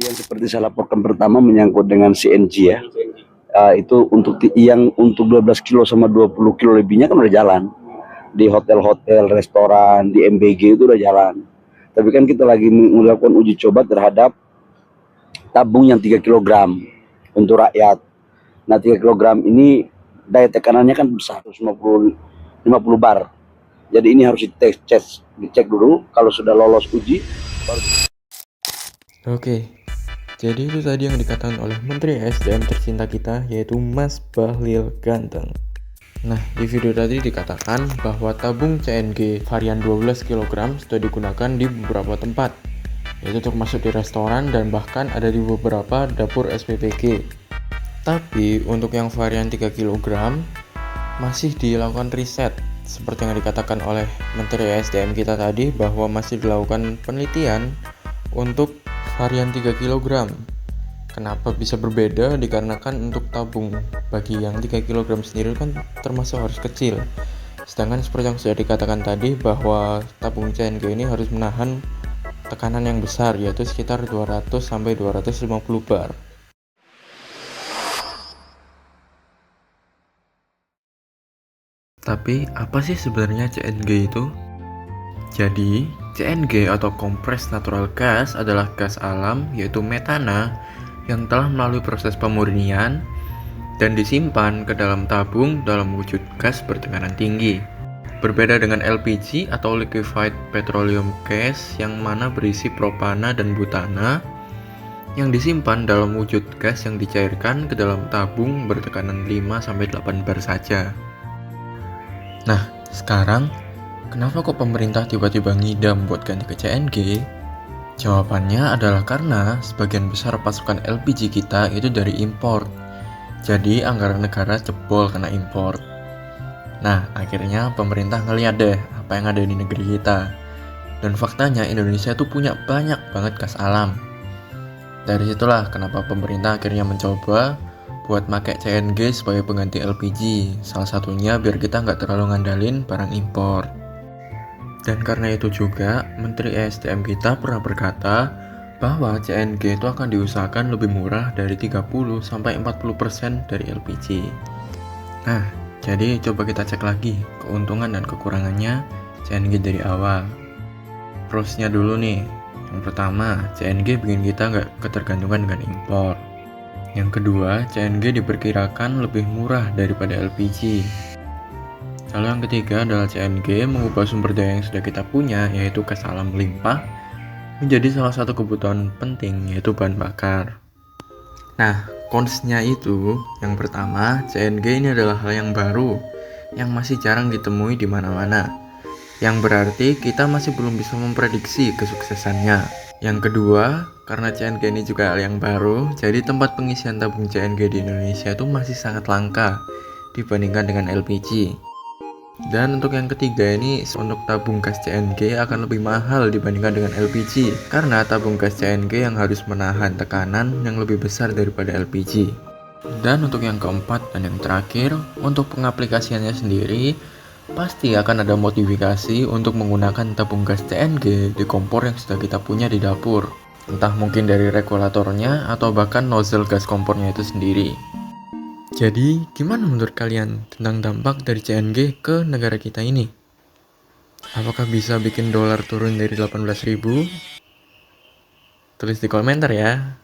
Yang seperti saya laporkan pertama menyangkut dengan CNG ya. Itu yang untuk 12 kilo sama 20 kilo lebihnya kan udah jalan. Di hotel-hotel, restoran, di MBG itu udah jalan. Tapi kan kita lagi melakukan uji coba terhadap tabung yang 3 kilogram untuk rakyat. Nah 3 kilogram ini daya tekanannya kan besar, 50 bar. Jadi ini harus dicek dulu. Kalau sudah lolos uji, baru. Oke, jadi itu tadi yang dikatakan oleh Menteri SDM tercinta kita, yaitu Mas Bahlil Ganteng. Nah, di video tadi dikatakan bahwa tabung CNG varian 12 kg sudah digunakan di beberapa tempat, yaitu termasuk di restoran dan bahkan ada di beberapa dapur SPPG. Tapi untuk yang varian 3 kg masih dilakukan riset, seperti yang dikatakan oleh Menteri SDM kita tadi, bahwa masih dilakukan penelitian untuk varian 3 kg. Kenapa bisa berbeda? Dikarenakan untuk tabung bagi yang 3 kg sendiri kan termasuk harus kecil. Sedangkan seperti yang sudah dikatakan tadi bahwa tabung CNG ini harus menahan tekanan yang besar, yaitu sekitar 200 sampai 250 bar. Tapi apa sih sebenarnya CNG itu? Jadi, CNG atau Compressed Natural Gas adalah gas alam, yaitu metana yang telah melalui proses pemurnian dan disimpan ke dalam tabung dalam wujud gas bertekanan tinggi. Berbeda dengan LPG atau Liquefied Petroleum Gas yang mana berisi propana dan butana yang disimpan dalam wujud gas yang dicairkan ke dalam tabung bertekanan 5-8 bar saja. Nah, sekarang kenapa kok pemerintah tiba-tiba ngidam buat ganti ke CNG? Jawabannya adalah karena sebagian besar pasokan LPG kita itu dari impor. Jadi anggaran negara jebol kena impor. Nah, akhirnya pemerintah ngeliat deh apa yang ada di negeri kita. Dan faktanya Indonesia tuh punya banyak banget gas alam. Dari situlah kenapa pemerintah akhirnya mencoba buat pakai CNG sebagai pengganti LPG. Salah satunya biar kita nggak terlalu ngandalin barang impor. Dan karena itu juga, Menteri ESDM kita pernah berkata bahwa CNG itu akan diusahakan lebih murah dari 30-40% dari LPG. Nah, jadi coba kita cek lagi keuntungan dan kekurangannya CNG dari awal. Plusnya dulu nih. Yang pertama, CNG bikin kita nggak ketergantungan dengan impor. Yang kedua, CNG diperkirakan lebih murah daripada LPG. Lalu yang ketiga adalah CNG mengubah sumber daya yang sudah kita punya, yaitu gas alam melimpah, menjadi salah satu kebutuhan penting, yaitu bahan bakar. Nah, konsnya itu, yang pertama, CNG ini adalah hal yang baru, yang masih jarang ditemui di mana-mana. Yang berarti kita masih belum bisa memprediksi kesuksesannya. Yang kedua, karena CNG ini juga hal yang baru, jadi tempat pengisian tabung CNG di Indonesia itu masih sangat langka dibandingkan dengan LPG. Dan untuk yang ketiga ini, untuk tabung gas CNG akan lebih mahal dibandingkan dengan LPG karena tabung gas CNG yang harus menahan tekanan yang lebih besar daripada LPG. Dan untuk yang keempat dan yang terakhir, untuk pengaplikasiannya sendiri pasti akan ada modifikasi untuk menggunakan tabung gas CNG di kompor yang sudah kita punya di dapur. Entah mungkin dari regulatornya atau bahkan nozzle gas kompornya itu sendiri. Jadi, gimana menurut kalian tentang dampak dari CNG ke negara kita ini? Apakah bisa bikin dolar turun dari 18.000? Tulis di komentar ya.